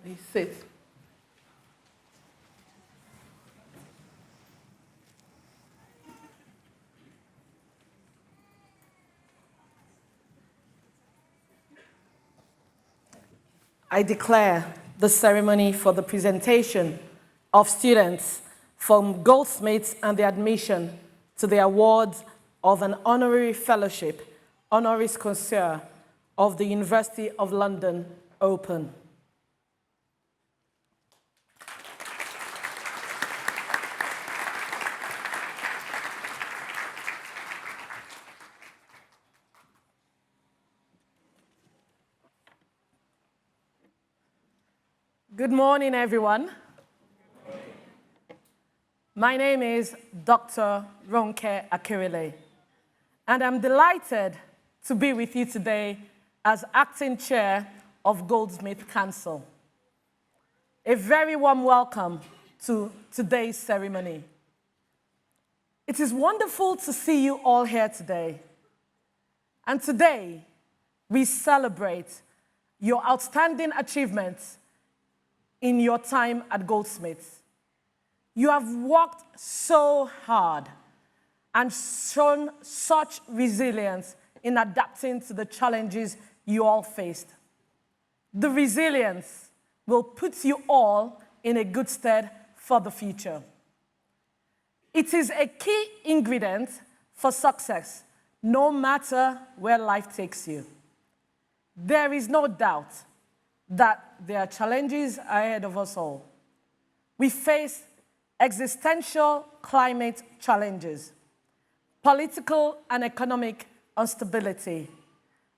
Please sit. I declare the ceremony for the presentation of students from Goldsmiths and the admission to the awards of an honorary fellowship, honoris causa of the University of London open. Good morning, everyone. My name is Dr. Ronke Akirile, and I'm delighted to be with you today as acting chair of Goldsmiths Council. A very warm welcome to today's ceremony. It is wonderful to see you all here today. And today, we celebrate your outstanding achievements in your time at Goldsmiths. You have worked so hard and shown such resilience in adapting to the challenges you all faced. The resilience will put you all in a good stead for the future. It is a key ingredient for success, no matter where life takes you. There is no doubt that there are challenges ahead of us all. We face existential climate challenges, political and economic instability,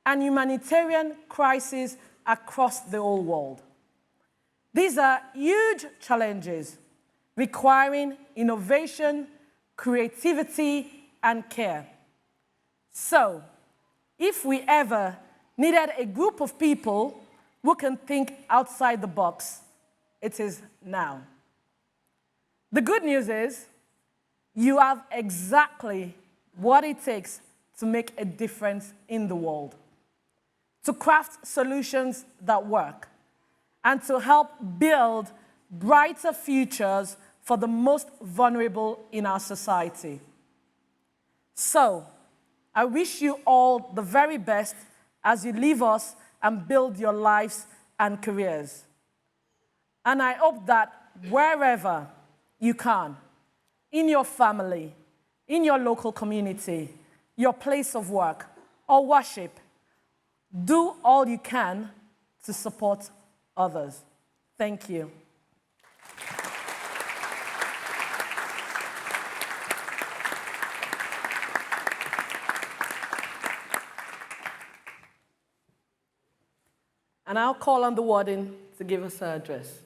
and humanitarian crises across the whole world. These are huge challenges requiring innovation, creativity, and care. So, if we ever needed a group of people who can think outside the box, it is now. The good news is, you have exactly what it takes to make a difference in the world, to craft solutions that work, and to help build brighter futures for the most vulnerable in our society. So, I wish you all the very best as you leave us and build your lives and careers. And I hope that wherever you can, in your family, in your local community, your place of work, or worship, do all you can to support others. Thank you. And I'll call on the warden to give us her address.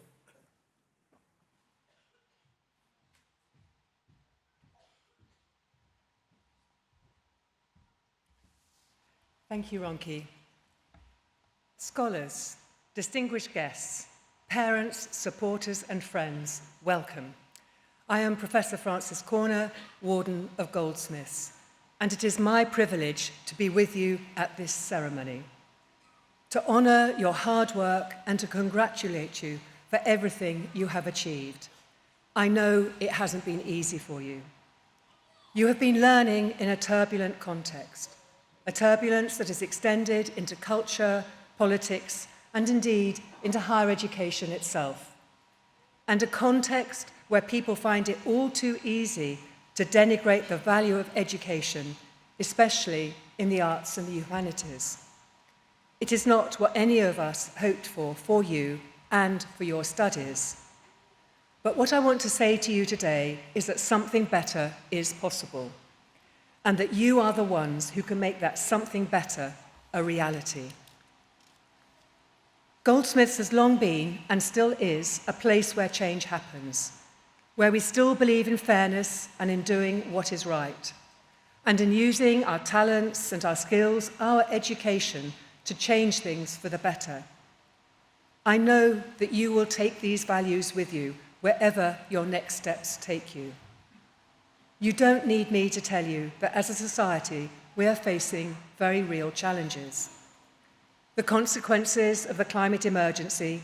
Thank you, Ronke. Scholars, distinguished guests, parents, supporters, and friends, welcome. I am Professor Frances Corner, Warden of Goldsmiths, and it is my privilege to be with you at this ceremony, to honour your hard work and to congratulate you for everything you have achieved. I know it hasn't been easy for you. You have been learning in a turbulent context, a turbulence that has extended into culture, politics, and indeed into higher education itself, and a context where people find it all too easy to denigrate the value of education, especially in the arts and the humanities. It is not what any of us hoped for you and for your studies. But what I want to say to you today is that something better is possible, and that you are the ones who can make that something better a reality. Goldsmiths has long been, and still is, a place where change happens, where we still believe in fairness and in doing what is right, and in using our talents and our skills, our education, to change things for the better. I know that you will take these values with you wherever your next steps take you. You don't need me to tell you that as a society, we are facing very real challenges. The consequences of the climate emergency,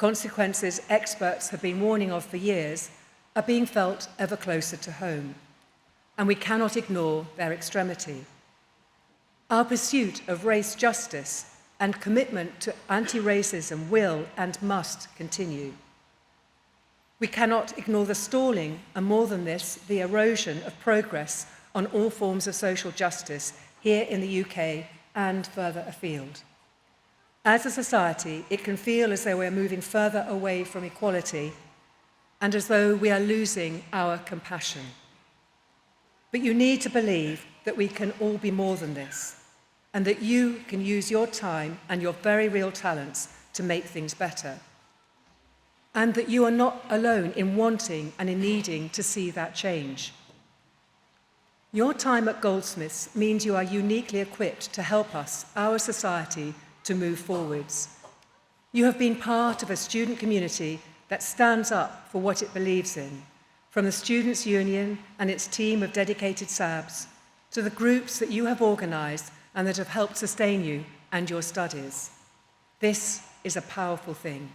consequences experts have been warning of for years, are being felt ever closer to home, and we cannot ignore their extremity. Our pursuit of race justice and commitment to anti-racism will and must continue. We cannot ignore the stalling, and more than this, the erosion of progress on all forms of social justice here in the UK and further afield. As a society, it can feel as though we're moving further away from equality and as though we are losing our compassion. But you need to believe that we can all be more than this, and that you can use your time and your very real talents to make things better. And that you are not alone in wanting and in needing to see that change. Your time at Goldsmiths means you are uniquely equipped to help us, our society, to move forwards. You have been part of a student community that stands up for what it believes in, from the Students' Union and its team of dedicated SABs, to the groups that you have organised and that have helped sustain you and your studies. This is a powerful thing.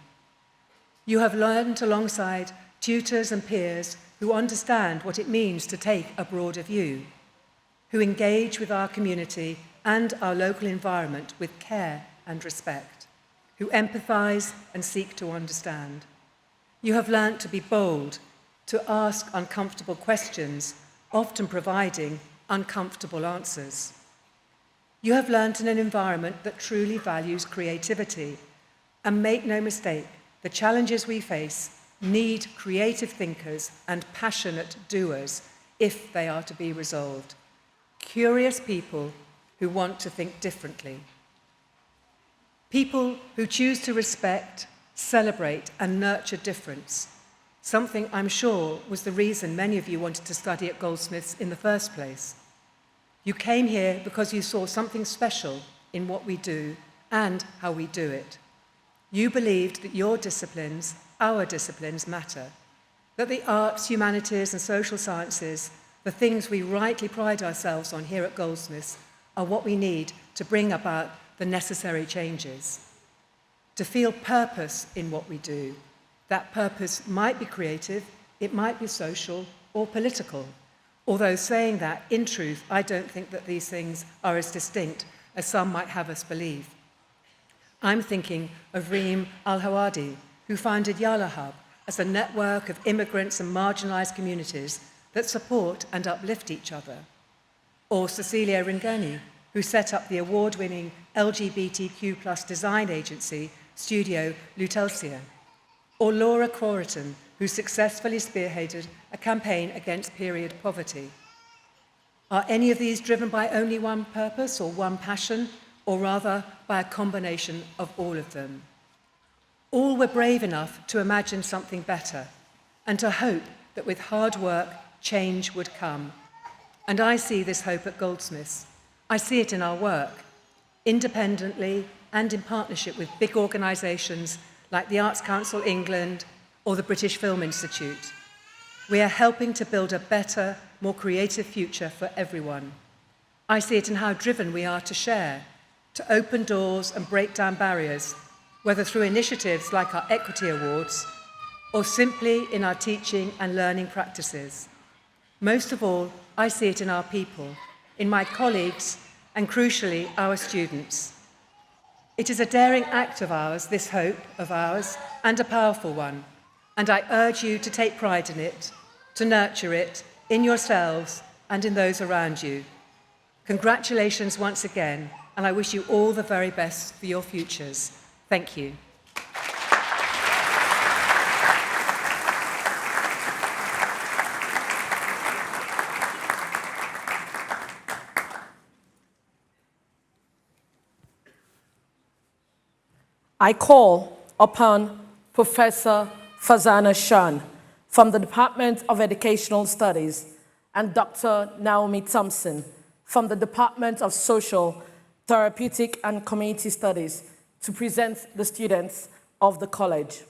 You have learned alongside tutors and peers who understand what it means to take a broader view, who engage with our community and our local environment with care and respect, who empathise and seek to understand. You have learnt to be bold, to ask uncomfortable questions, often providing uncomfortable answers. You have learnt in an environment that truly values creativity, and make no mistake, the challenges we face need creative thinkers and passionate doers if they are to be resolved. Curious people who want to think differently. People who choose to respect, celebrate, and nurture difference, something I'm sure was the reason many of you wanted to study at Goldsmiths in the first place. You came here because you saw something special in what we do and how we do it. You believed that your disciplines, our disciplines, matter, that the arts, humanities, and social sciences, the things we rightly pride ourselves on here at Goldsmiths, are what we need to bring about the necessary changes. To feel purpose in what we do. That purpose might be creative, it might be social or political. Although saying that, in truth, I don't think that these things are as distinct as some might have us believe. I'm thinking of Reem Al-Hawadi, who founded Yala Hub as a network of immigrants and marginalised communities that support and uplift each other. Or Cecilia Ringani, who set up the award-winning LGBTQ+ design agency, Studio Lutelsia. Or Laura Corriton, who successfully spearheaded a campaign against period poverty. Are any of these driven by only one purpose or one passion, or rather by a combination of all of them? All were brave enough to imagine something better and to hope that with hard work, change would come. And I see this hope at Goldsmiths. I see it in our work, independently and in partnership with big organisations like the Arts Council England or the British Film Institute. We are helping to build a better, more creative future for everyone. I see it in how driven we are to share, to open doors and break down barriers, whether through initiatives like our Equity Awards or simply in our teaching and learning practices. Most of all, I see it in our people, in my colleagues, and crucially, our students. It is a daring act of ours, this hope of ours, and a powerful one, and I urge you to take pride in it, to nurture it in yourselves and in those around you. Congratulations once again, and I wish you all the very best for your futures. Thank you. I call upon Professor Fazana Shan from the Department of Educational Studies and Dr. Naomi Thompson from the Department of Social, Therapeutic and Community Studies to present the students of the college.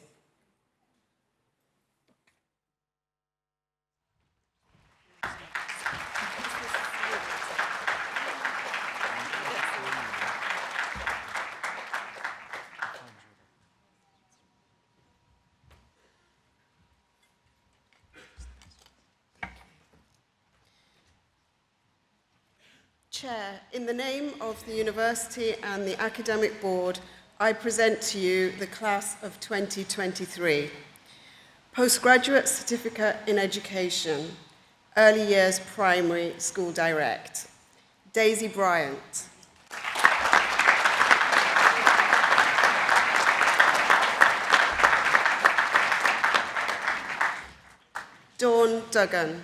Chair, in the name of the University and the Academic Board, I present to you the class of 2023. Postgraduate Certificate in Education, Early Years Primary School Direct. Daisy Bryant. Dawn Duggan.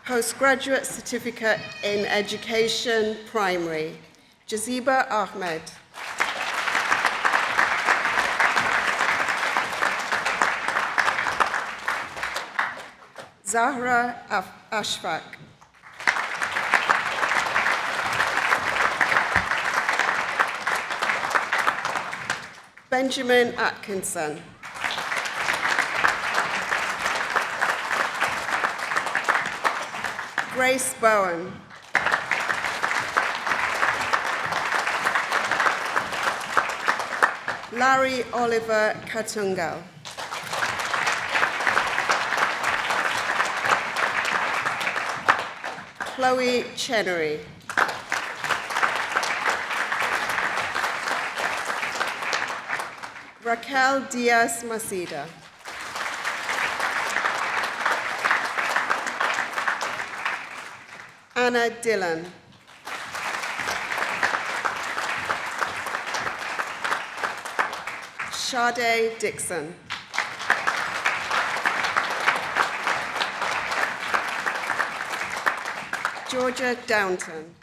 Postgraduate Certificate in Education Primary, Jaziba Ahmed. Zahra Ashfaq. Benjamin Atkinson. Grace Bowen. Larry Oliver Katungal. Chloe Chenery. Raquel Diaz Macida. Anna Dillon. Sade Dixon. Georgia Downton.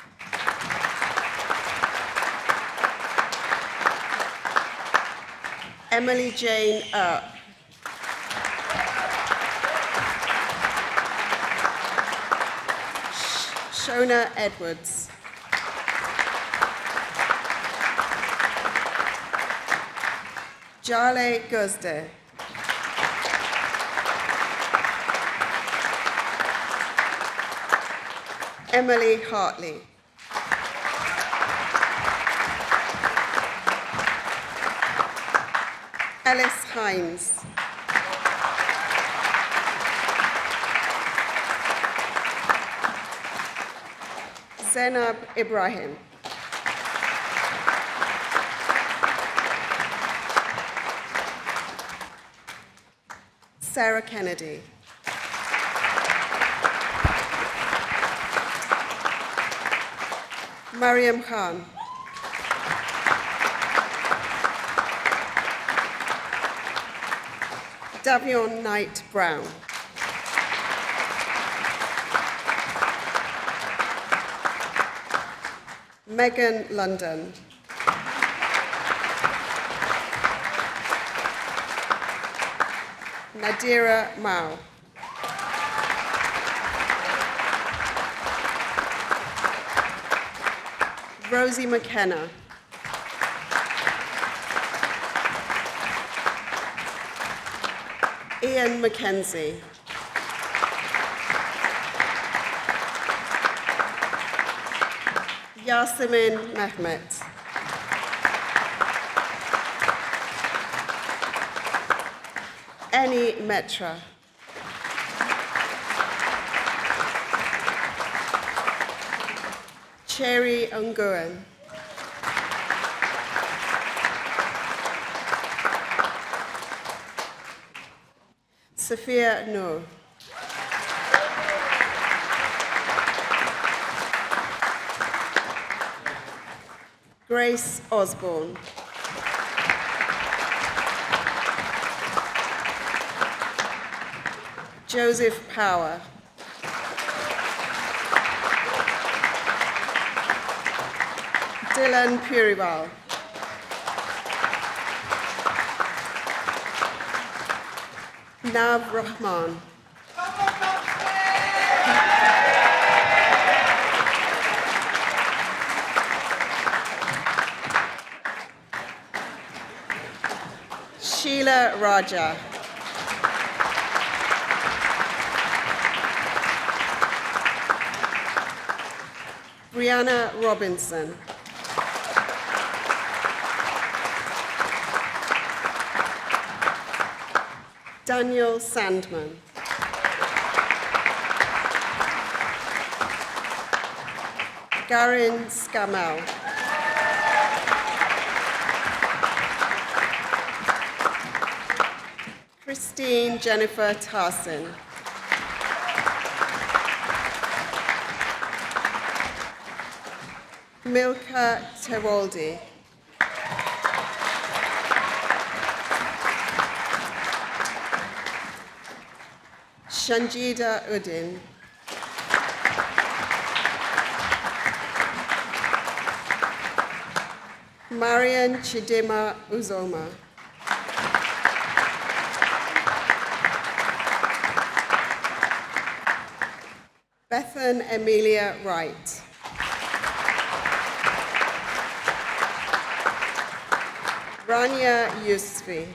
Emily Jane Earp. Shona Edwards. Jale Guzde. Emily Hartley. Ellis Hines. Zainab Ibrahim. Sarah Kennedy. Mariam Khan. Davion Knight Brown. Megan London. Nadira Mao. Rosie McKenna. Ian Mackenzie. Yasemin Mehmet. Eni Metra. Cherry Unguan. Sophia Noor. Grace Osborne. Joseph Power. Dylan Purival. Nav Rahman. Sheila Raja. Brianna Robinson. Daniel Sandman. Garin Scammell. Christine Jennifer Tarson. Milka Terwaldi. Shanjida Udin. Marian Chidima Uzoma. Bethan Emilia Wright. Rania Yusfi.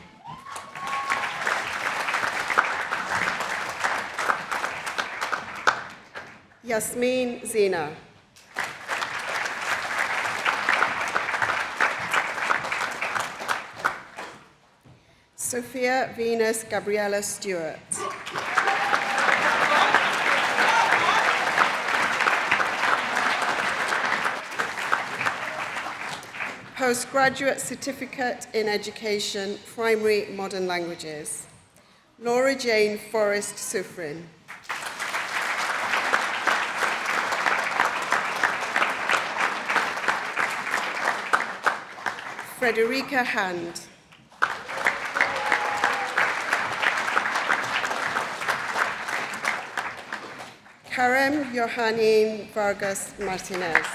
Yasmin Zina. Sophia Venus Gabriella Stewart. Postgraduate Certificate in Education, Primary Modern Languages. Laura Jane Forrest Suffren. Frederica Hand. Karem Johannin Vargas Martinez.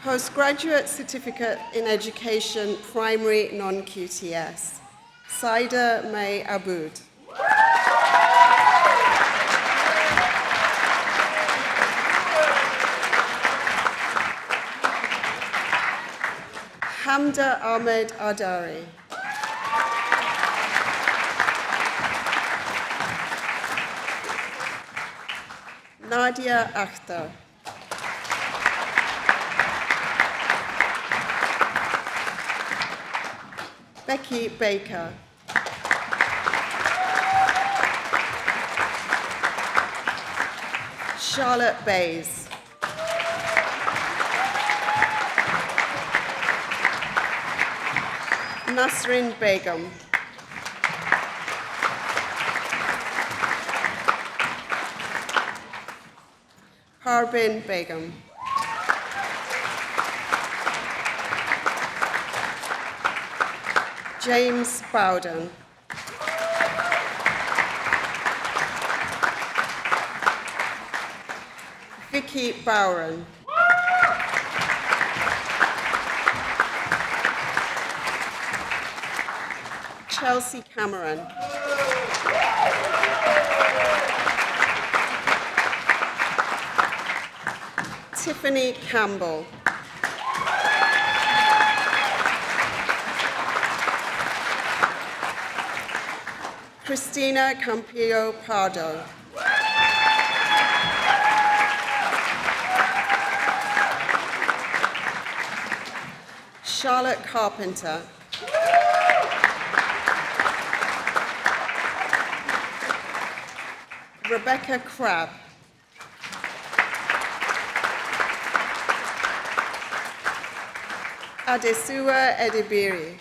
Postgraduate Certificate in Education, Primary Non-QTS. Saida May Aboud. Hamda Ahmed Ardari. Nadia Akhtar. Becky Baker. Charlotte Bays. Nasrin Begum. Harbin Begum. James Bowden. Vicky Bowron. Chelsea Cameron. Tiffany Campbell. Christina Campillo Pardo. Charlotte Carpenter. Rebecca Crabb. Adesua Edibiri.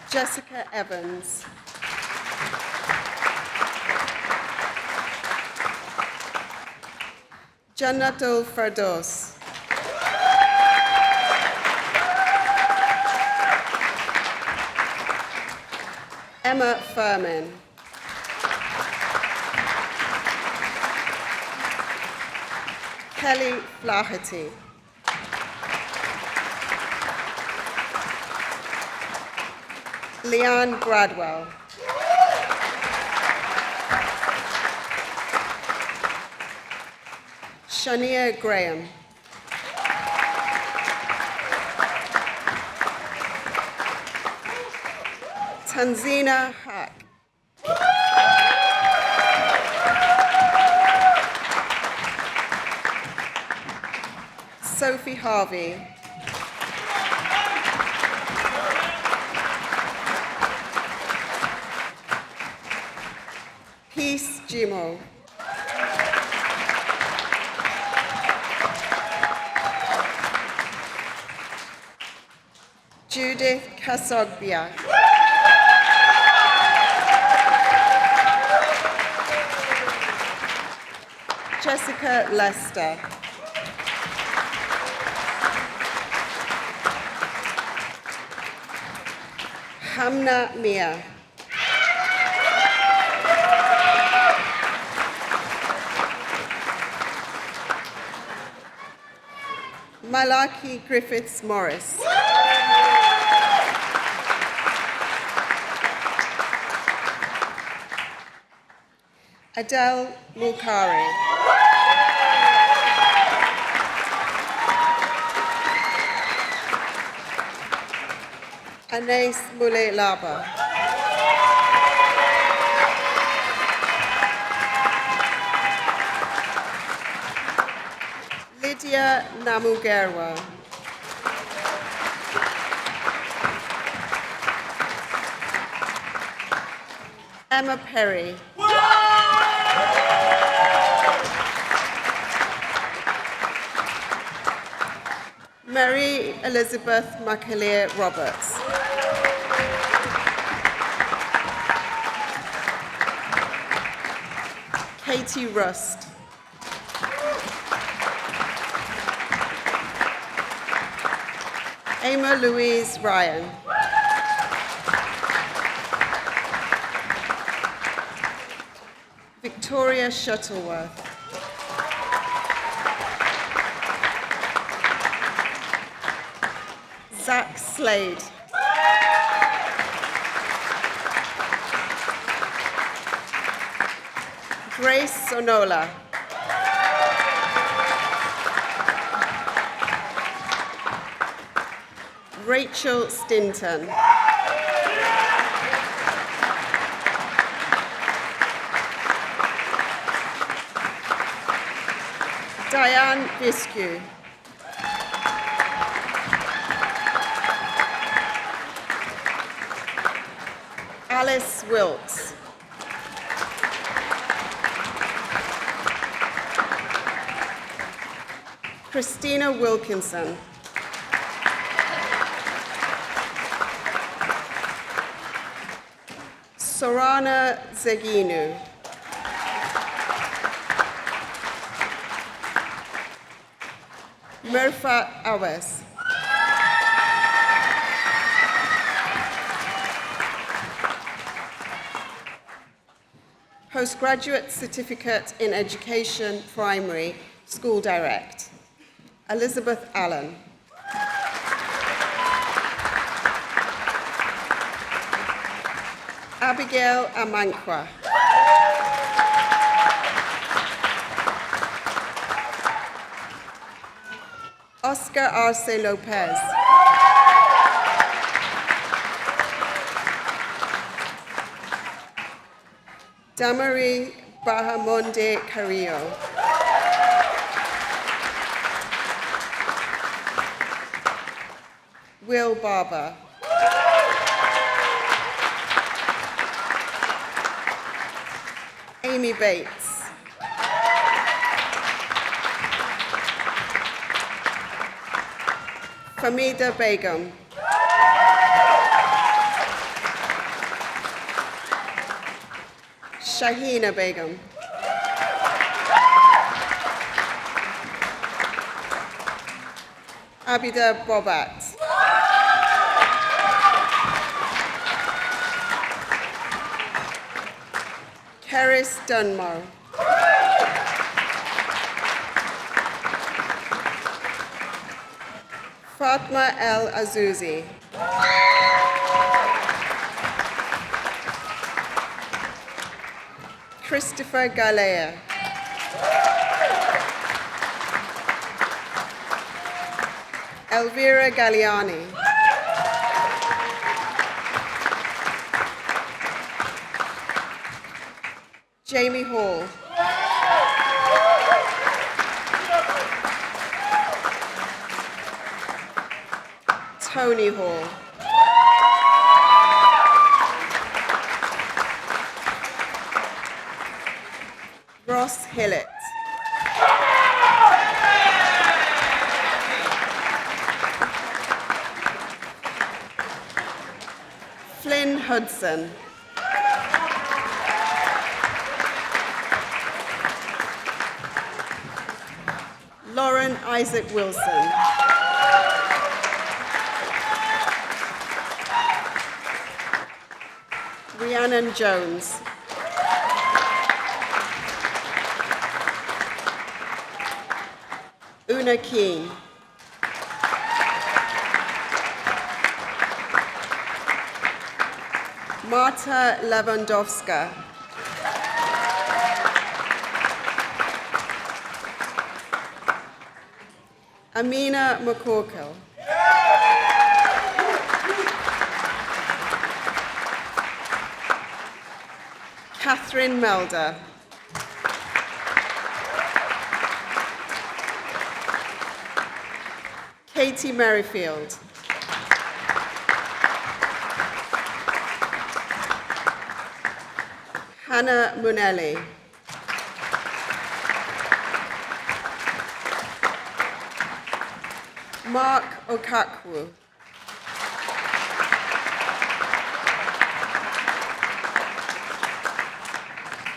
Jessica Evans. Jannatul Fardos. Emma Furman. Kelly Flaherty. Leanne Bradwell. Shania Graham. Tanzina Hack. Sophie Harvey. Peace Jimo. Judith Kasogbia. Jessica Lester. Hamna Mia. Malaki Griffiths Morris. Adele Mulkari. Anais Mule Laba. Lydia Namugerwa. Emma Perry. Mary Elizabeth McAleer Roberts. Katie Rust. Emma Louise Ryan. Victoria Shuttleworth. Zach Slade. Grace Sonola. Rachel Stinton. Diane Biscu. Alice Wilkes. Christina Wilkinson. Sorana Zeginu. Murpha Awes. Postgraduate Certificate in Education, Primary, School Direct. Elizabeth Allen. Abigail Amankwa. Oscar Arce Lopez. Damari Bahamonde Carrillo. Will Barber. Amy Bates. Famida Begum. Shahina Begum. Abida Bobat. Keris Dunmore. Fatma El Azouzi. Christopher Galea. Elvira Galliani. Jamie Hall. Tony Hall. Ross Hillett. Flynn Hudson. Lauren Isaac Wilson. Rhiannon Jones. Una Keane. Marta Lewandowska. Amina McCorkle. Catherine Melder. Katie Merrifield. Hannah Munelli. Mark Okakwu.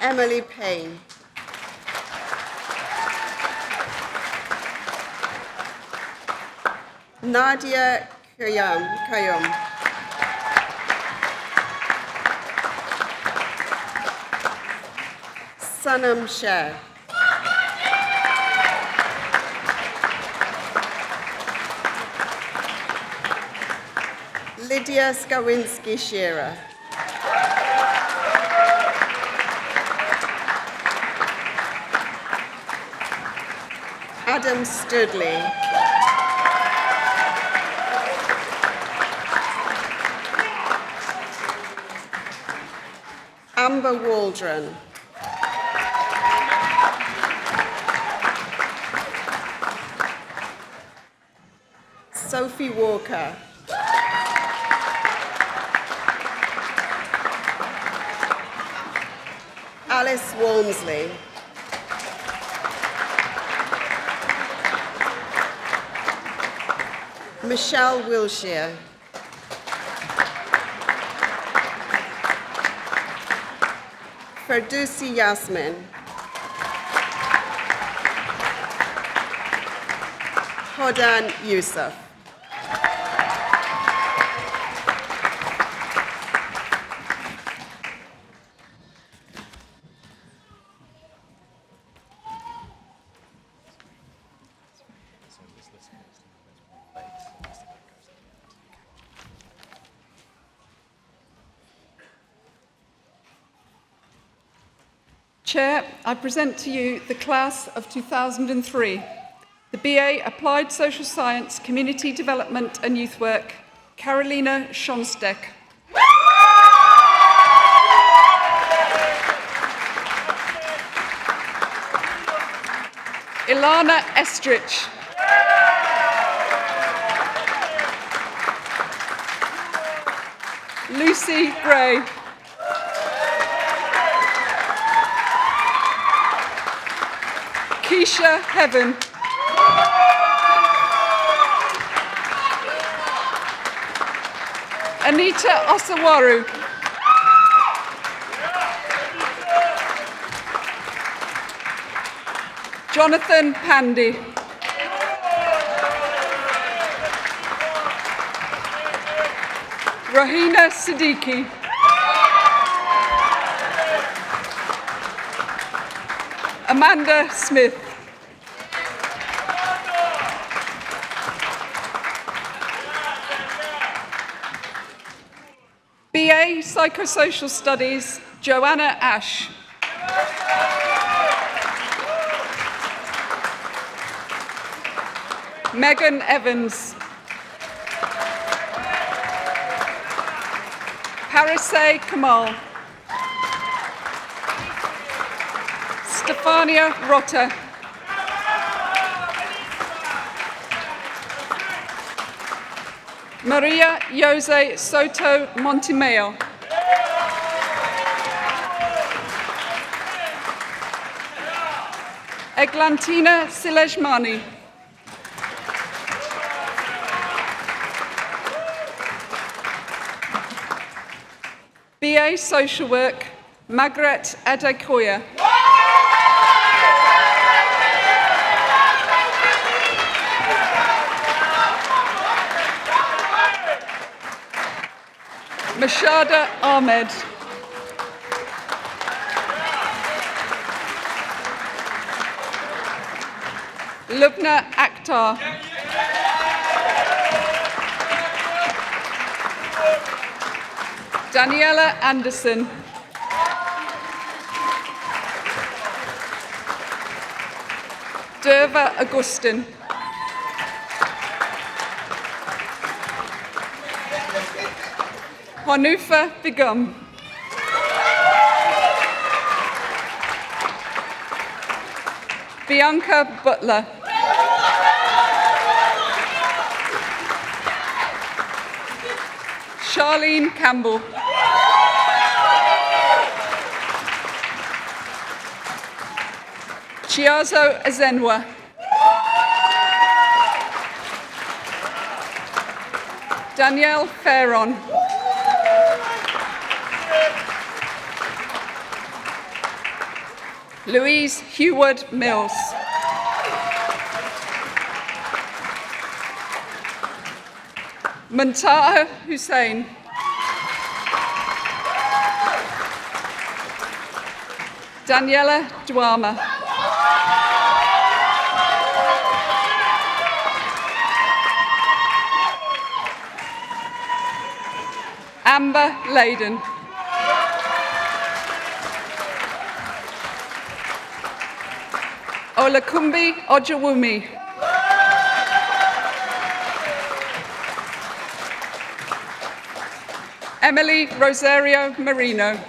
Emily Payne. Nadia Kayum. Sanam Shah. Lydia Skawinski-Shearer. Adam Studley. Amber Waldron. Sophie Walker. Alice Walmsley. Michelle Wilshire. Ferdowsi Yasmin. Hodan Yusuf. Chair, I present to you the class of 2003, the BA Applied Social Science, Community Development and Youth Work, Carolina Schonstek. Ilana Estrich. Lucy Gray. Keisha Heaven. Anita Osawaru. Jonathan Pandy. Rahina Siddiqui. Amanda Smith. BA Psychosocial Studies, Joanna Ash. Megan Evans. Parise Kamal. Stefania Rotter. Maria Jose Soto Montemeo. Eglantina Silejmani. BA Social Work, Margaret Adekoya. Mashada Ahmed. Lubna Akhtar. Daniela Anderson. Derva Augustin. Hanufa Begum. Bianca Butler. Charlene Campbell. Chiazo Azenwa. Danielle Ferron. Louise Heward Mills. Muntaha Hussain. Daniela Dwama. Amber Layden. Olakumbi Ojawumi. Emily Rosario Marino.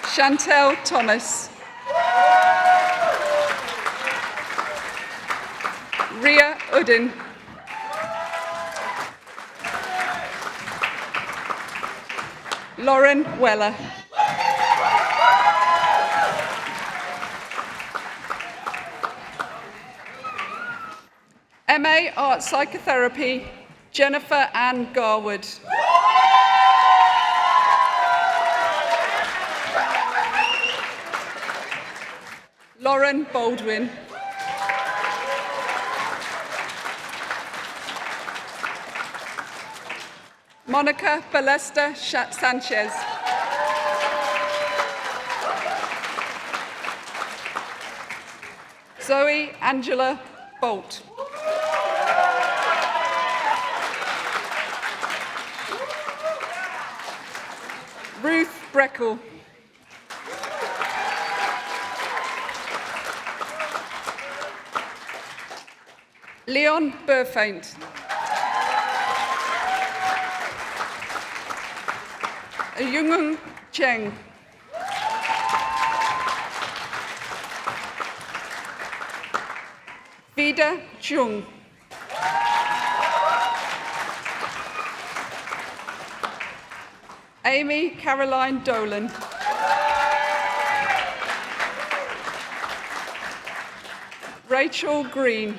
Chantel Thomas. Ria Udin. Lauren Weller. MA Art Psychotherapy, Jennifer Ann Garwood. Lauren Baldwin. Monica Balesta Sanchez. Zoe Angela Bolt. Ruth Breckle. Leon Burfaint. Yungung Cheng. Vida Chung. Amy Caroline Dolan. Rachel Green.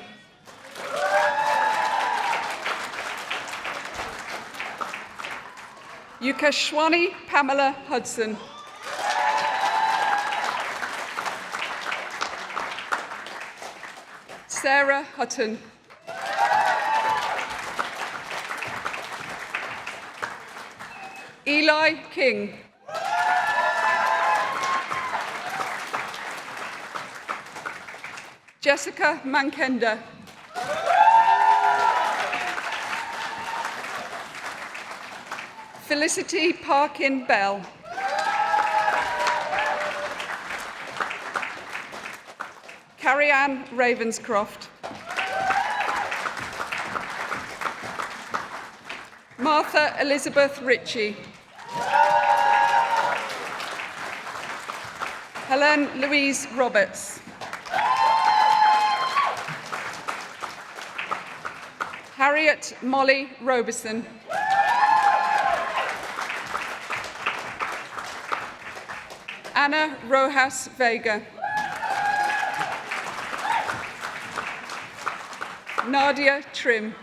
Yukashwani Pamela Hudson. Sarah Hutton. Eli King. Jessica Mankenda. Felicity Parkin Bell. Carrie-Anne Ravenscroft. Martha Elizabeth Ritchie. Helen Louise Roberts. Harriet Molly Robeson. Anna Rojas Vega. Nadia Trim.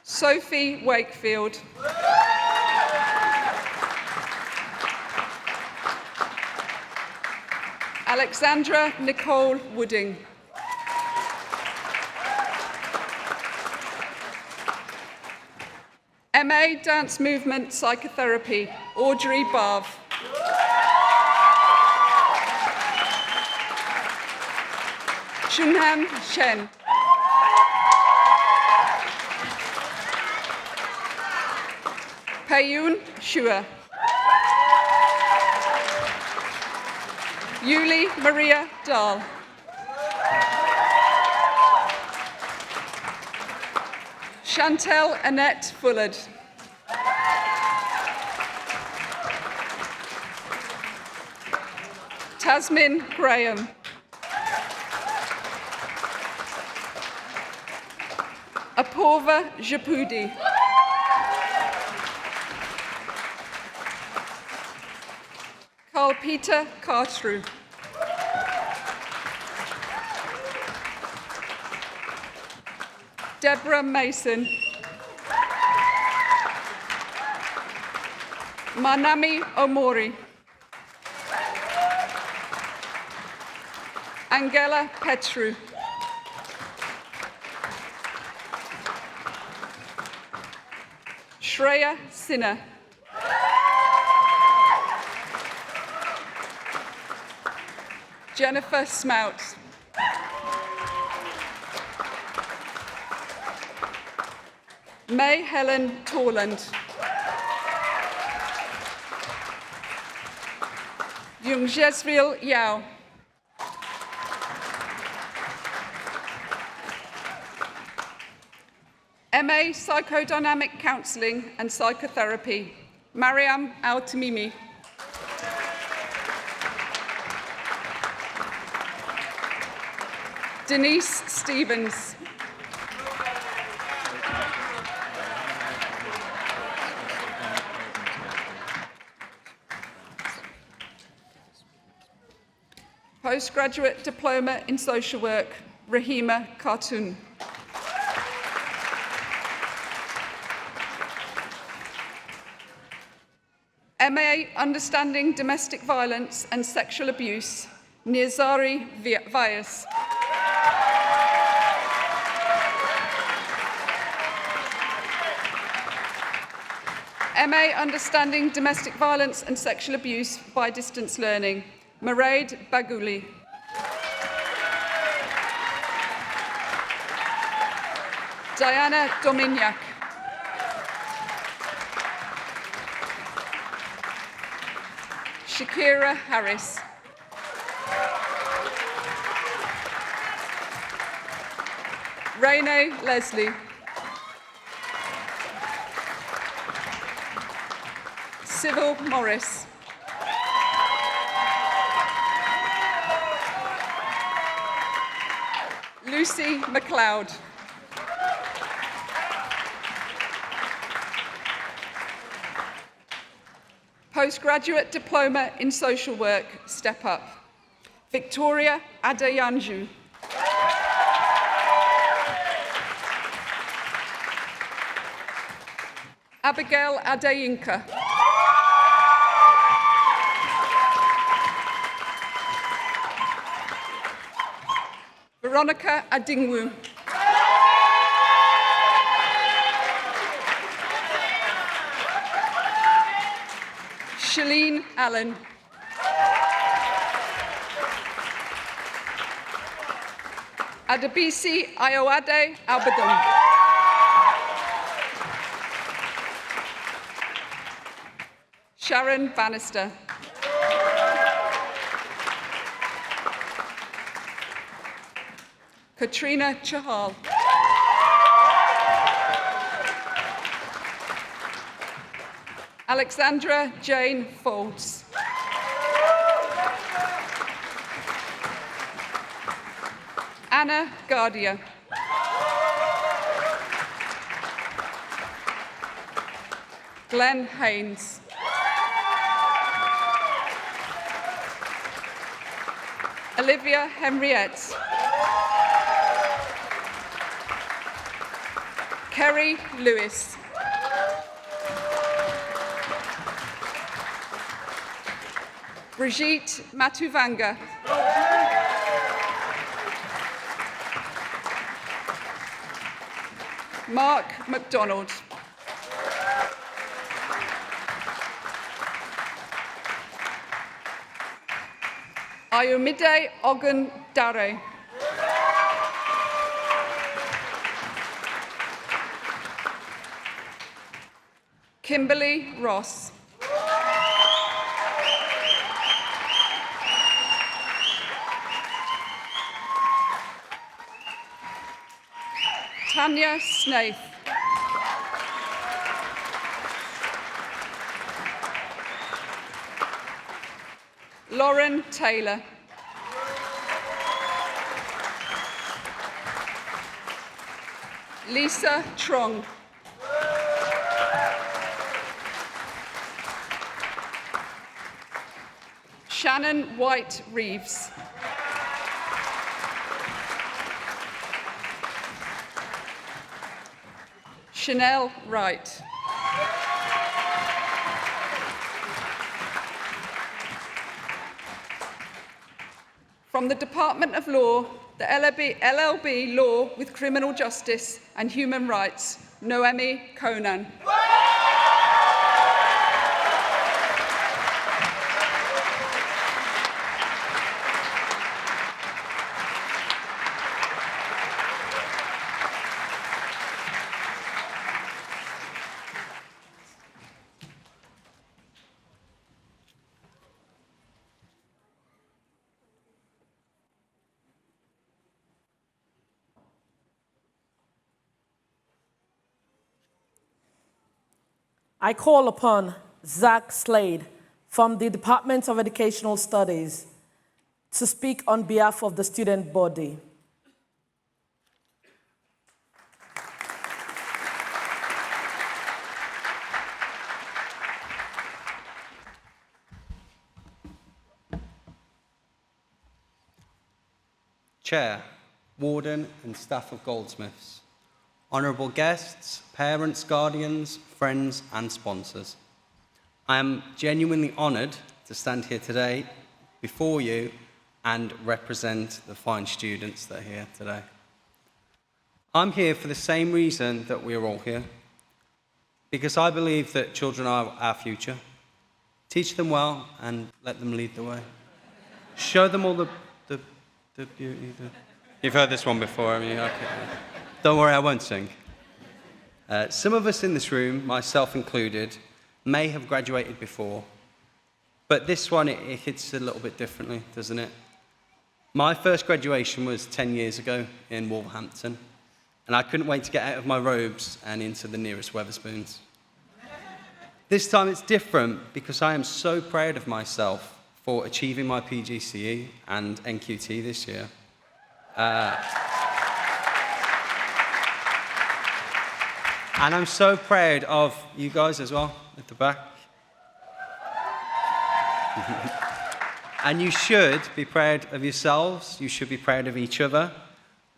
Sophie Wakefield. Alexandra Nicole Wooding. MA Dance Movement Psychotherapy, Audrey Barv. Chunhan Chen. Payun Shua. Yuli Maria Dahl. Chantel Annette Fullard. Tasmin Graham. Apurva Japudi. Carl Peter Cartrew. Deborah Mason. Manami Omori. Angela Petru. Shreya Sinha. Jennifer Smout. May Helen Torland. Jungjesvil Yao. MA Psychodynamic Counselling and Psychotherapy, Mariam Al-Tamimi. Denise Stevens. Postgraduate Diploma in Social Work, Rahima Khartoum. MA Understanding Domestic Violence and Sexual Abuse, Nizari Vyas. MA Understanding Domestic Violence and Sexual Abuse by Distance Learning, Mairead Baguli. Diana Dominiak. Shakira Harris. Renee Leslie. Sybil Morris. Lucy MacLeod. Postgraduate Diploma in Social Work, Step Up, Victoria Adeyanju. Abigail Adeyinka. Veronica Adingwu. Shalene Allen. Adebisi Ayoade Albadon. Sharon Bannister. Katrina Chahal. Alexandra Jane Folds. Anna Gardia. Glenn Haynes. Olivia Henriette. Kerry Lewis. Brigitte Matuvanga. Mark MacDonald. Ayomide Ogun Dare. Kimberly Ross. Tanya Snaith. Lauren Taylor. Lisa Trong. Shannon White Reeves. Chanel Wright. From the Department of Law, the LLB Law with Criminal Justice and Human Rights, Noemi Conan. I call upon Zach Slade from the Department of Educational Studies to speak on behalf of the student body. Chair, Warden and staff of Goldsmiths, honourable guests, parents, guardians, friends and sponsors. I am genuinely honoured to stand here today before you and represent the fine students that are here today. I'm here for the same reason that we are all here, because I believe that children are our future. Teach them well and let them lead the way. Show them all the beauty. You've heard this one before, I mean, okay. Don't worry, I won't sing. Some of us in this room, myself included, may have graduated before, but this one, it hits a little bit differently, doesn't it? My first graduation was 10 years ago in Wolverhampton, and I couldn't wait to get out of my robes and into the nearest Wetherspoons. This time it's different because I am so proud of myself for achieving my PGCE and NQT this year. And I'm so proud of you guys as well, at the back. And you should be proud of yourselves. You should be proud of each other.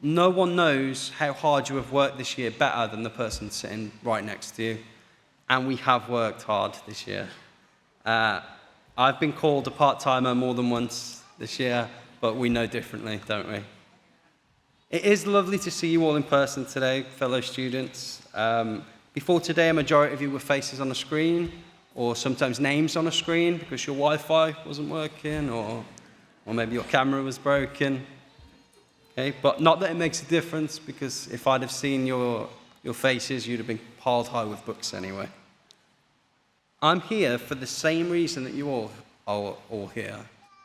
No one knows how hard you have worked this year better than the person sitting right next to you. And we have worked hard this year. I've been called a part-timer more than once this year, but we know differently, don't we? It is lovely to see you all in person today, fellow students. Before today, a majority of you were faces on a screen, or sometimes names on a screen because your Wi-Fi wasn't working, or maybe your camera was broken. Okay? But not that it makes a difference, because if I'd have seen your faces, you'd have been piled high with books anyway. I'm here for the same reason that you all are all here,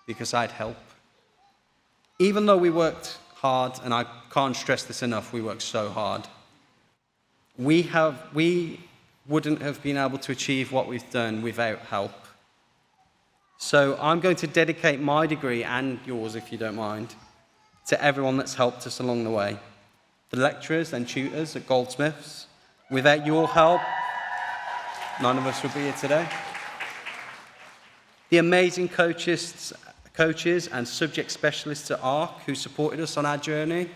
because I'd help. Even though we worked hard, and I can't stress this enough, we worked so hard. We wouldn't have been able to achieve what we've done without help. So I'm going to dedicate my degree, and yours if you don't mind, to everyone that's helped us along the way. The lecturers and tutors at Goldsmiths. Without your help, none of us would be here today. The amazing coaches and subject specialists at ARC who supported us on our journey.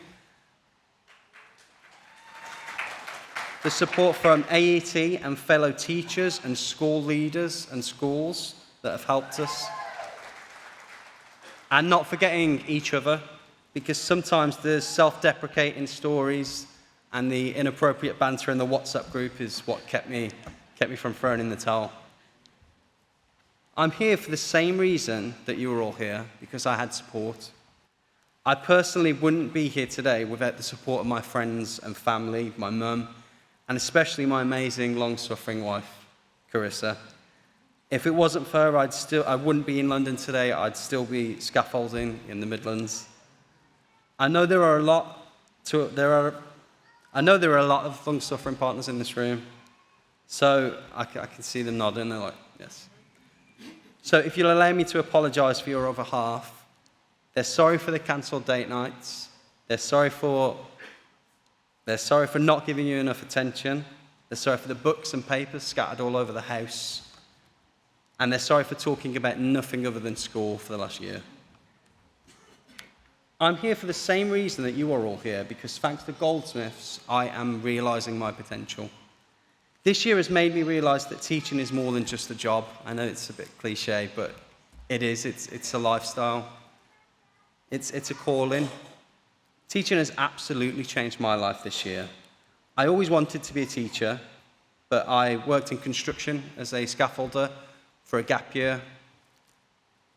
The support from AET and fellow teachers and school leaders and schools that have helped us. And not forgetting each other, because sometimes the self-deprecating stories and the inappropriate banter in the WhatsApp group is what kept me from throwing in the towel. I'm here for the same reason that you were all here, because I had support. I personally wouldn't be here today without the support of my friends and family, my mum, and especially my amazing, long-suffering wife, Carissa. If it wasn't for her, I wouldn't be in London today. I'd still be scaffolding in the Midlands. I know there are a lot of long-suffering partners in this room, so I can see them nodding. They're like, yes. So if you'll allow me to apologise for your other half, they're sorry for the cancelled date nights. They're sorry for not giving you enough attention. They're sorry for the books and papers scattered all over the house. And they're sorry for talking about nothing other than school for the last year. I'm here for the same reason that you are all here, because thanks to Goldsmiths, I am realising my potential. This year has made me realise that teaching is more than just a job. I know it's a bit cliche, but it is. It's a lifestyle. It's a calling. Teaching has absolutely changed my life this year. I always wanted to be a teacher, but I worked in construction as a scaffolder for a gap year.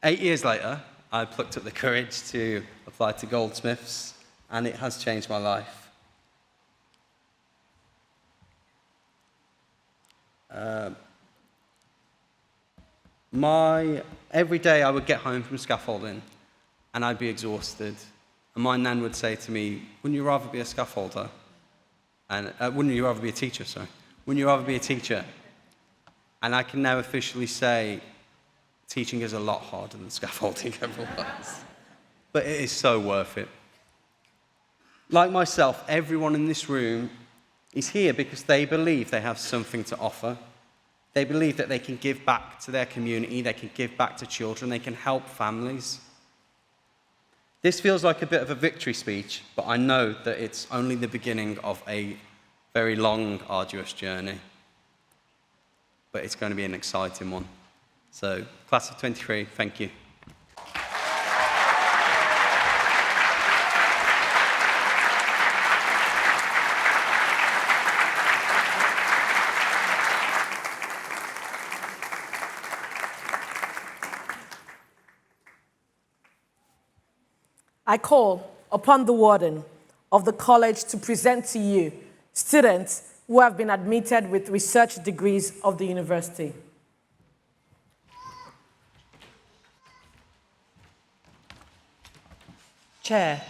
8 years later, I plucked up the courage to apply to Goldsmiths, and it has changed my life. Every day I would get home from scaffolding, and I'd be exhausted. And my nan would say to me, wouldn't you rather be a scaffolder? And wouldn't you rather be a teacher, sorry? Wouldn't you rather be a teacher? And I can now officially say, teaching is a lot harder than scaffolding ever was. But it is so worth it. Like myself, everyone in this room is here because they believe they have something to offer. They believe that they can give back to their community, they can give back to children, they can help families. This feels like a bit of a victory speech, but I know that it's only the beginning of a very long, arduous journey. But it's going to be an exciting one. So, class of 23, thank you. I call upon the warden of the college to present to you students who have been admitted with research degrees of the university. Chair,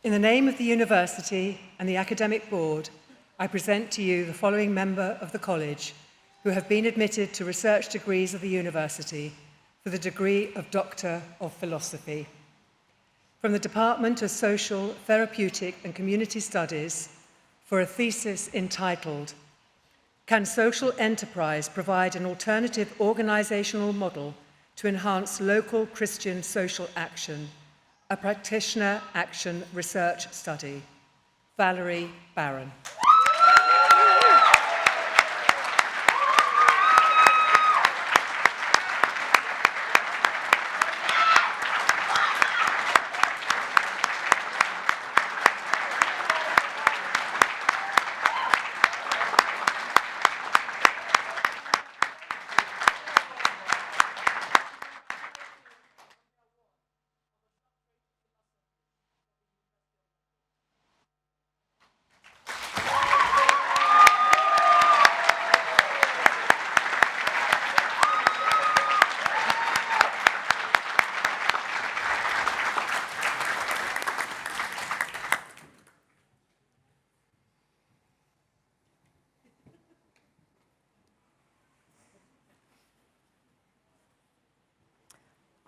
in the name of the university and the academic board, I present to you the following member of the college who have been admitted to research degrees of the university for the degree of Doctor of Philosophy. From the Department of Social, Therapeutic and Community Studies for a thesis entitled, Can Social Enterprise Provide an Alternative Organisational Model to Enhance Local Christian Social Action? A Practitioner Action Research Study. Valerie Barron.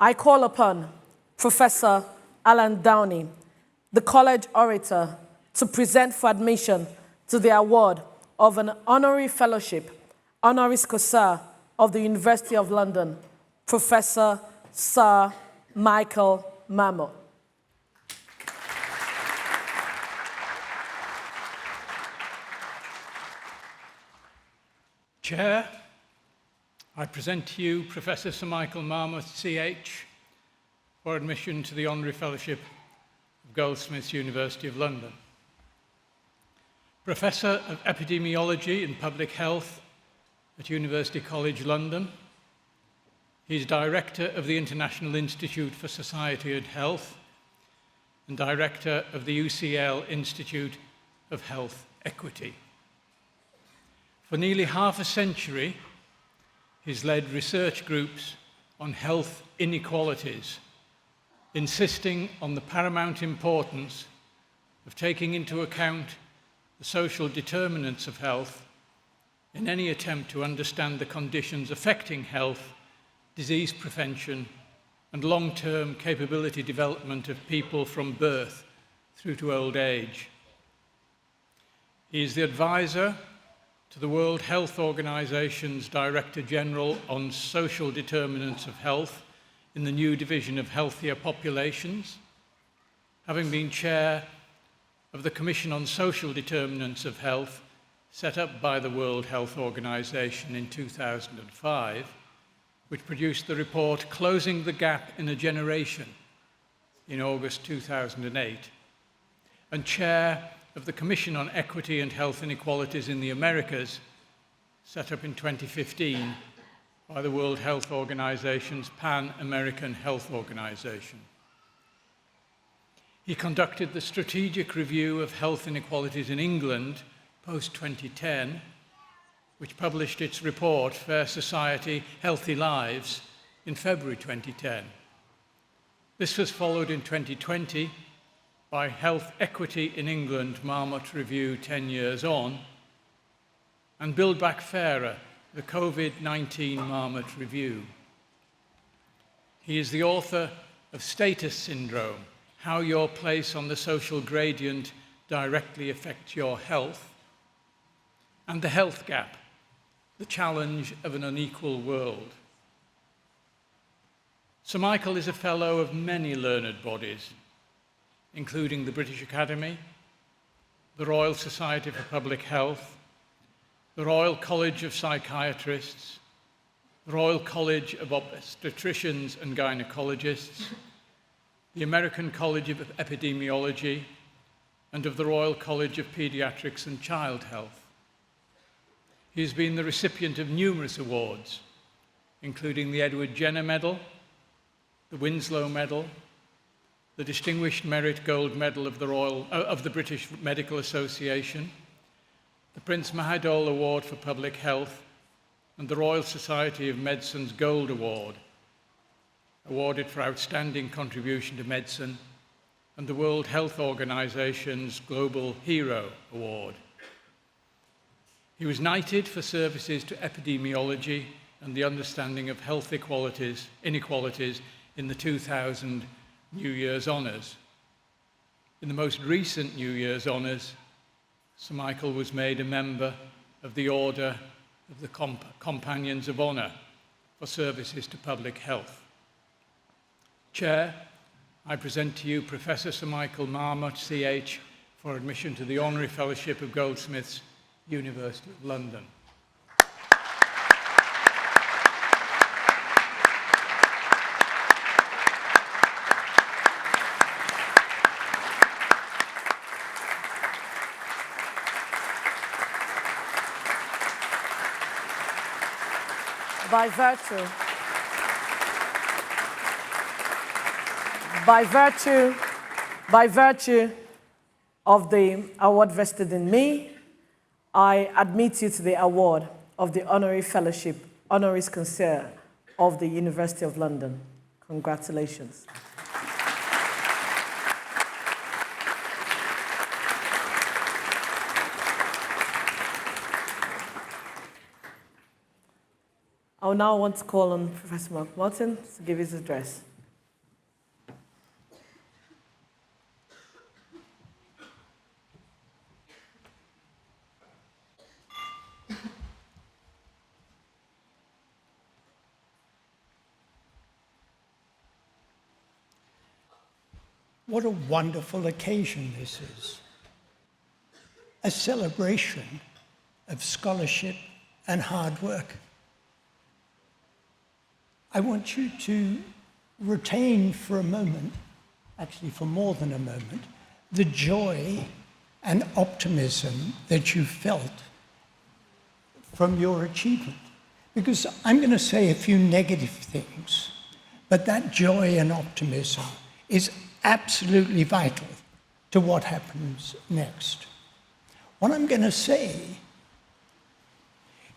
I call upon Professor Alan Downey the college orator, to present for admission to the award of an honorary fellowship, honoris causa of the University of London, Professor Sir Michael Marmot. Chair, I present to you Professor Sir Michael Marmot, CH, for admission to the Honorary Fellowship of Goldsmiths, University of London. Professor of Epidemiology and Public Health at University College London. He's Director of the International Institute for Society and Health and Director of the UCL Institute of Health Equity. For nearly half a century, he's led research groups on health inequalities, insisting on the paramount importance of taking into account the social determinants of health in any attempt to understand the conditions affecting health, disease prevention, and long-term capability development of people from birth through to old age. He is the advisor to the World Health Organization's Director General on Social Determinants of Health in the new division of Healthier Populations, having been chair of the Commission on Social Determinants of Health set up by the World Health Organization in 2005, which produced the report Closing the Gap in a Generation in August 2008, and chair of the Commission on Equity and Health Inequalities in the Americas, set up in 2015 by the World Health Organization's Pan-American Health Organization. He conducted the Strategic Review of Health Inequalities in England post-2010, which published its report, Fair Society, Healthy Lives, in February 2010. This was followed in 2020 by Health Equity in England, Marmot Review 10 years on, and Build Back Fairer, the COVID-19 Marmot Review. He is the author of Status Syndrome, How Your Place on the Social Gradient Directly Affects Your Health, and The Health Gap, the Challenge of an Unequal World. Sir Michael is a fellow of many learned bodies, including the British Academy, the Royal Society for Public Health, the Royal College of Psychiatrists, the Royal College of Obstetricians and Gynecologists, the American College of Epidemiology, and of the Royal College of Pediatrics and Child Health. He has been the recipient of numerous awards, including the Edward Jenner Medal, the Winslow Medal, the Distinguished Merit Gold Medal of the British Medical Association, the Prince Mahidol Award for Public Health, and the Royal Society of Medicine's Gold Award, awarded for outstanding contribution to medicine, and the World Health Organization's Global Hero Award. He was knighted for services to epidemiology and the understanding of health inequalities in the 2000 New Year's Honours. In the most recent New Year's Honours, Sir Michael was made a member of the Order of the Companions of Honour for services to public health. Chair, I present to you Professor Sir Michael Marmot, CH, for admission to the Honorary Fellowship of Goldsmiths, University of London. By virtue of the award vested in me, I admit you to the award of the Honorary Fellowship, Honoris Causa of the University of London. Congratulations. I now want to call on Professor Mark Martin to give his address. What a wonderful occasion this is. A celebration of scholarship and hard work. I want you to retain for a moment, actually for more than a moment, the joy and optimism that you felt from your achievement. Because I'm going to say a few negative things, but that joy and optimism is absolutely vital to what happens next. What I'm going to say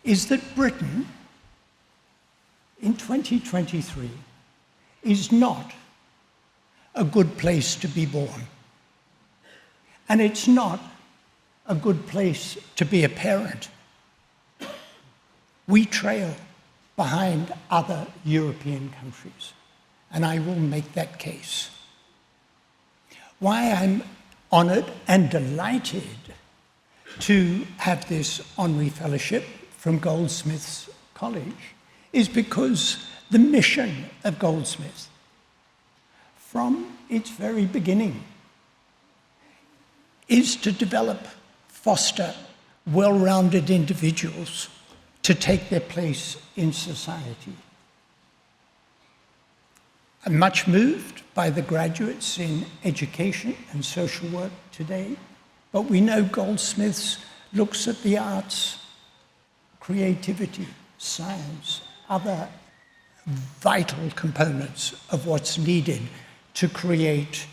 is that Britain in 2023 is not a good place to be born. And it's not a good place to be a parent. We trail behind other European countries, and I will make that case. Why I'm honored and delighted to have this honorary fellowship from Goldsmiths College is because the mission of Goldsmiths, from its very beginning, is to develop, foster well-rounded individuals to take their place in society. I'm much moved by the graduates in education and social work today, but we know Goldsmiths looks at the arts, creativity, science, other vital components of what's needed to create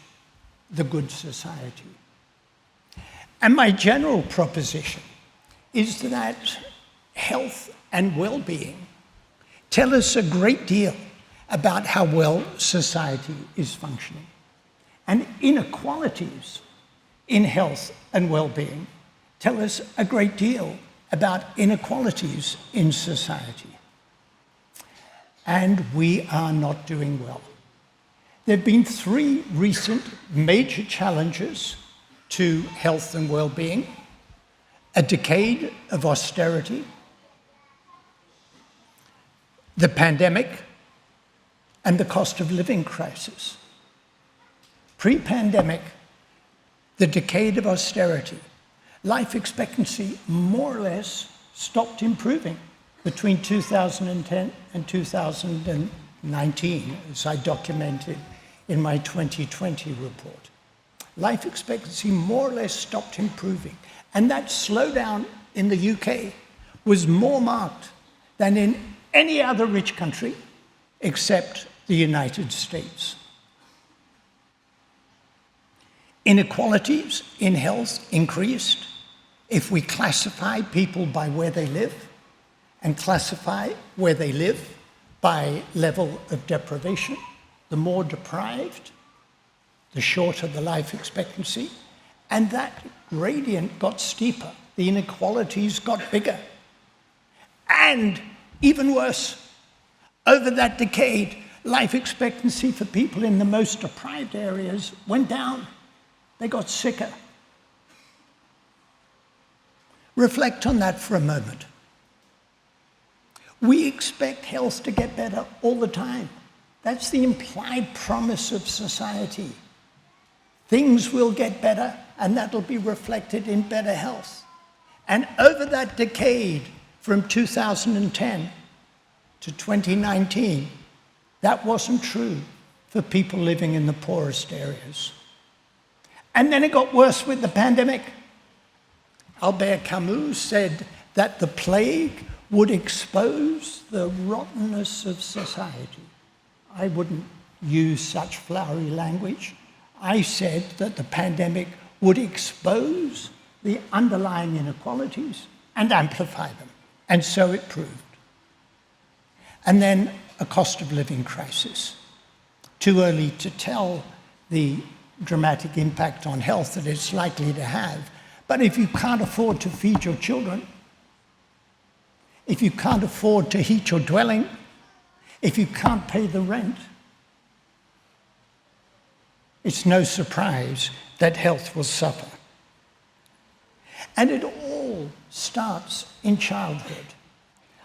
the good society. And my general proposition is that health and well-being tell us a great deal about how well society is functioning. And inequalities in health and well-being tell us a great deal about inequalities in society. And we are not doing well. There have been 3 recent major challenges to health and well-being: a decade of austerity, the pandemic, and the cost of living crisis. Pre-pandemic, the decade of austerity, life expectancy more or less stopped improving between 2010 and 2019, as I documented in my 2020 report. Life expectancy more or less stopped improving. And that slowdown in the UK was more marked than in any other rich country except the United States. Inequalities in health increased if we classify people by where they live and classify where they live by level of deprivation. The more deprived, the shorter the life expectancy, and that gradient got steeper. The inequalities got bigger. And even worse, over that decade, life expectancy for people in the most deprived areas went down. They got sicker. Reflect on that for a moment. We expect health to get better all the time. That's the implied promise of society. Things will get better, and that'll be reflected in better health. And over that decade, from 2010 to 2019, that wasn't true for people living in the poorest areas. And then it got worse with the pandemic. Albert Camus said that the plague would expose the rottenness of society. I wouldn't use such flowery language. I said that the pandemic would expose the underlying inequalities and amplify them. And so it proved. And then a cost of living crisis. Too early to tell the dramatic impact on health that it's likely to have. But if you can't afford to feed your children, if you can't afford to heat your dwelling, if you can't pay the rent, it's no surprise that health will suffer. And it all starts in childhood.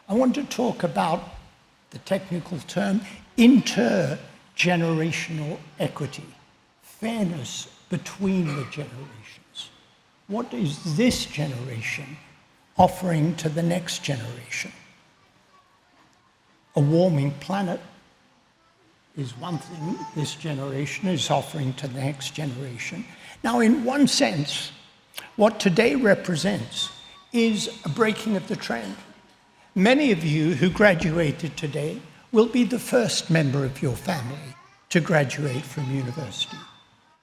I want to talk about the technical term intergenerational equity, fairness between the generations. What is this generation offering to the next generation? A warming planet is one thing this generation is offering to the next generation. Now, in one sense, what today represents is a breaking of the trend. Many of you who graduated today will be the first member of your family to graduate from university.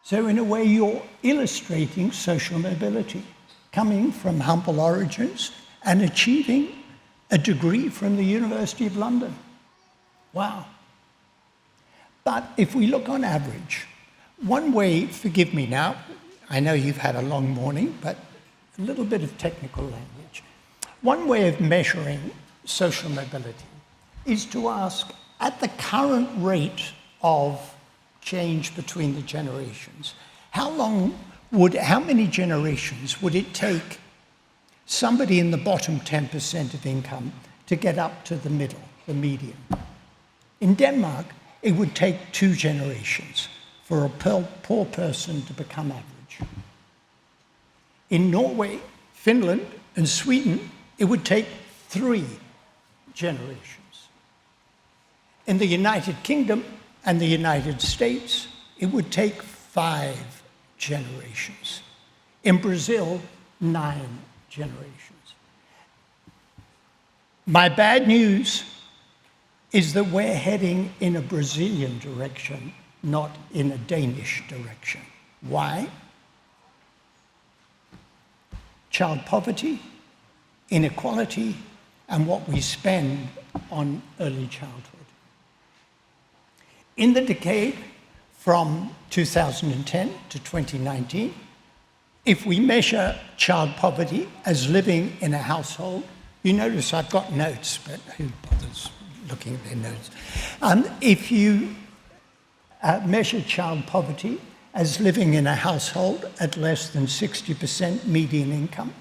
So in a way, you're illustrating social mobility, coming from humble origins and achieving a degree from the University of London. Wow. But if we look on average, one way, forgive me now, I know you've had a long morning, but a little bit of technical language. One way of measuring social mobility is to ask, at the current rate of change between the generations, how many generations would it take somebody in the bottom 10% of income to get up to the middle, the median? In Denmark, it would take 2 generations for a poor person to become average. In Norway, Finland, and Sweden, it would take 3 generations. In the United Kingdom and the United States, it would take 5 generations. In Brazil, 9 generations. My bad news is that we're heading in a Brazilian direction, not in a Danish direction. Why? Child poverty, inequality, and what we spend on early childhood. In the decade from 2010 to 2019, if we measure child poverty as living in a household, you notice I've got notes, but who bothers looking at their notes? If you measure child poverty as living in a household at less than 60% median income,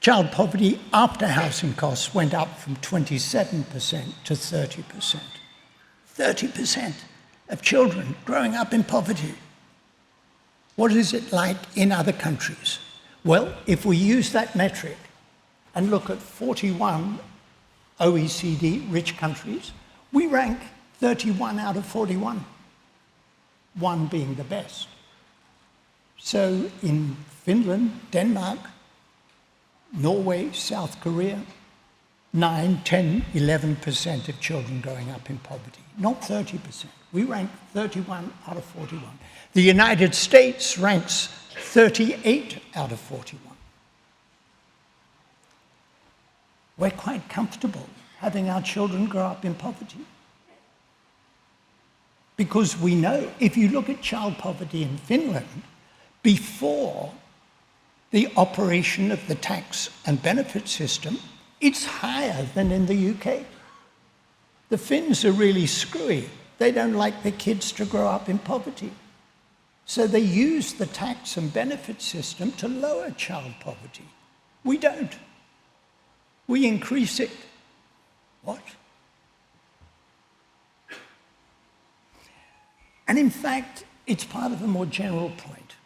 child poverty after housing costs went up from 27% to 30%. 30% of children growing up in poverty. What is it like in other countries? Well, if we use that metric and look at 41 OECD rich countries, we rank 31 out of 41, one being the best. So in Finland, Denmark, Norway, South Korea, 9, 10, 11% of children growing up in poverty, not 30%. We rank 31 out of 41. The United States ranks 38 out of 41. We're quite comfortable having our children grow up in poverty. Because we know, if you look at child poverty in Finland, before the operation of the tax and benefit system, it's higher than in the UK. The Finns are really screwy. They don't like their kids to grow up in poverty. So they use the tax and benefit system to lower child poverty. We don't. We increase it. What? And in fact, it's part of a more general point.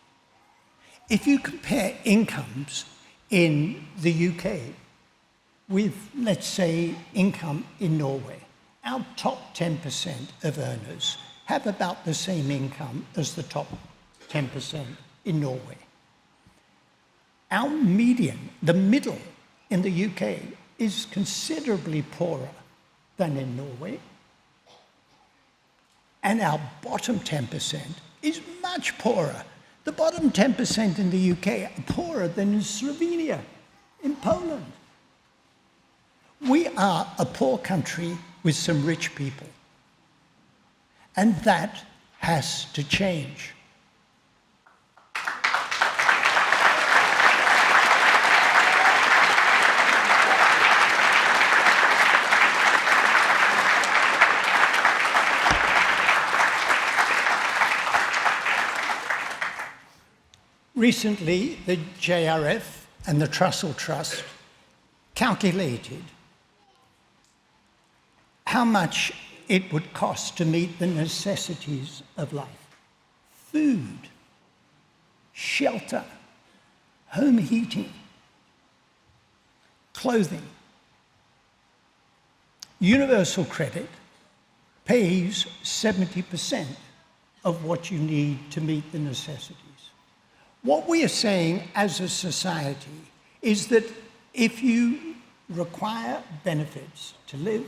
If you compare incomes in the UK with, let's say, income in Norway, our top 10% of earners have about the same income as the top 10% in Norway. Our median, the middle in the UK, is considerably poorer than in Norway. And our bottom 10% is much poorer. The bottom 10% in the UK are poorer than in Slovenia, in Poland. We are a poor country with some rich people. And that has to change. Recently, the JRF and the Trussell Trust calculated how much it would cost to meet the necessities of life. food, shelter, home heating, clothing. Universal credit pays 70% of what you need to meet the necessities. What we are saying as a society is that if you require benefits to live,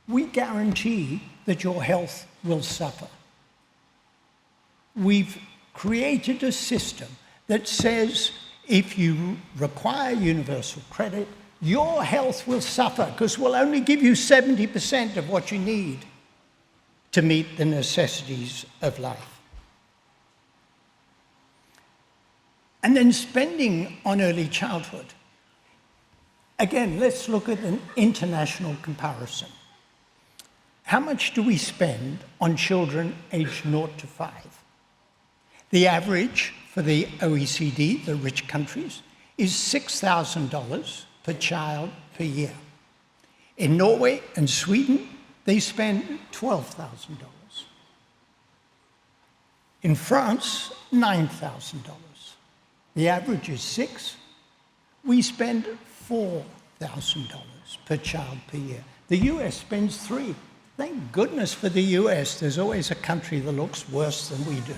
we guarantee that your health will suffer. We've created a system that says if you require universal credit, your health will suffer because we'll only give you 70% of what you need to meet the necessities of life. And then spending on early childhood. Again, let's look at an international comparison. How much do we spend on children aged 0 to 5? The average for the OECD, the rich countries, is $6,000 per child per year. In Norway and Sweden, they spend $12,000. In France, $9,000. The average is $6,000. We spend $4,000 per child per year. The US spends $3,000. Thank goodness for the US. There's always a country that looks worse than we do.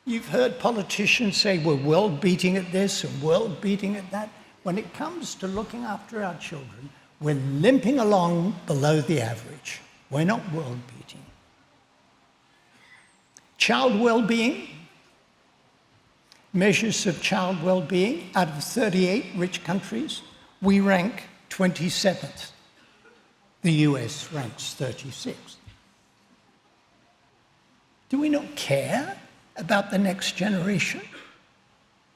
You've heard politicians say we're world beating at this and world beating at that. When it comes to looking after our children, we're limping along below the average. We're not world beating. Child well-being. Measures of child well-being. Out of 38 rich countries, we rank 27th. The US ranks 36th. Do we not care about the next generation?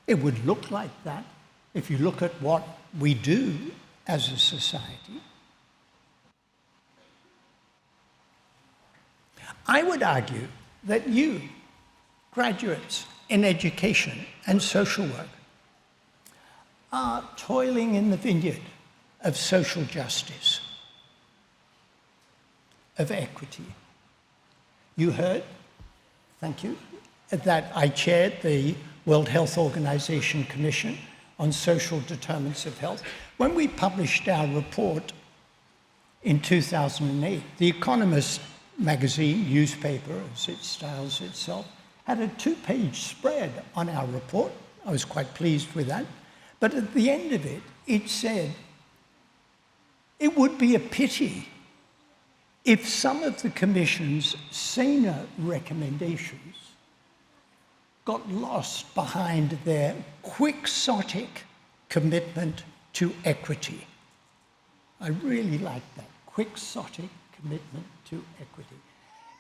It would look like that if you look at what we do as a society. I would argue that you, graduates in education and social work, are toiling in the vineyard of social justice, of equity. You heard, thank you, that I chaired the World Health Organization Commission on Social Determinants of Health. When we published our report in 2008, The Economist magazine, newspaper as it styles itself, had a 2-page spread on our report. I was quite pleased with that. But at the end of it, it said, it would be a pity if some of the Commission's saner recommendations got lost behind their quixotic commitment to equity. I really like that, quixotic commitment to equity.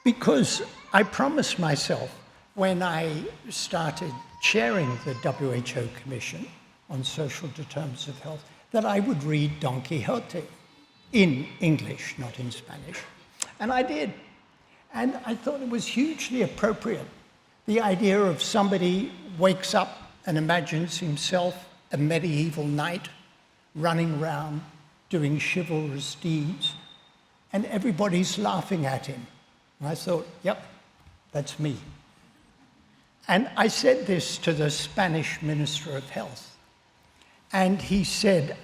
Because I promised myself when I started chairing the WHO Commission on Social Determinants of Health that I would read Don Quixote in English, not in Spanish. And I did. And I thought it was hugely appropriate. The idea of somebody wakes up and imagines himself a medieval knight running around doing chivalrous deeds, and everybody's laughing at him. And I thought, yep, that's me. And I said this to the Spanish Minister of Health. And he said,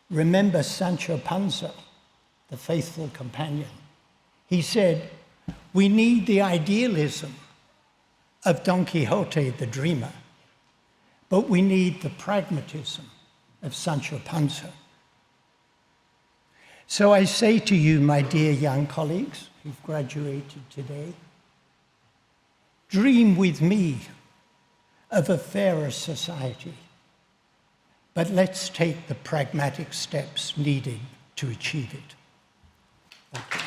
remember Sancho Panza, the faithful companion. He said, we need the idealism of Don Quixote the dreamer, but we need the pragmatism of Sancho Panza. So I say to you, my dear young colleagues who've graduated today, dream with me of a fairer society, but let's take the pragmatic steps needed to achieve it. Thank you.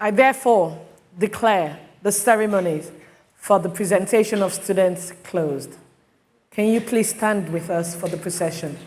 I therefore declare the ceremonies for the presentation of students closed. Can you please stand with us for the procession?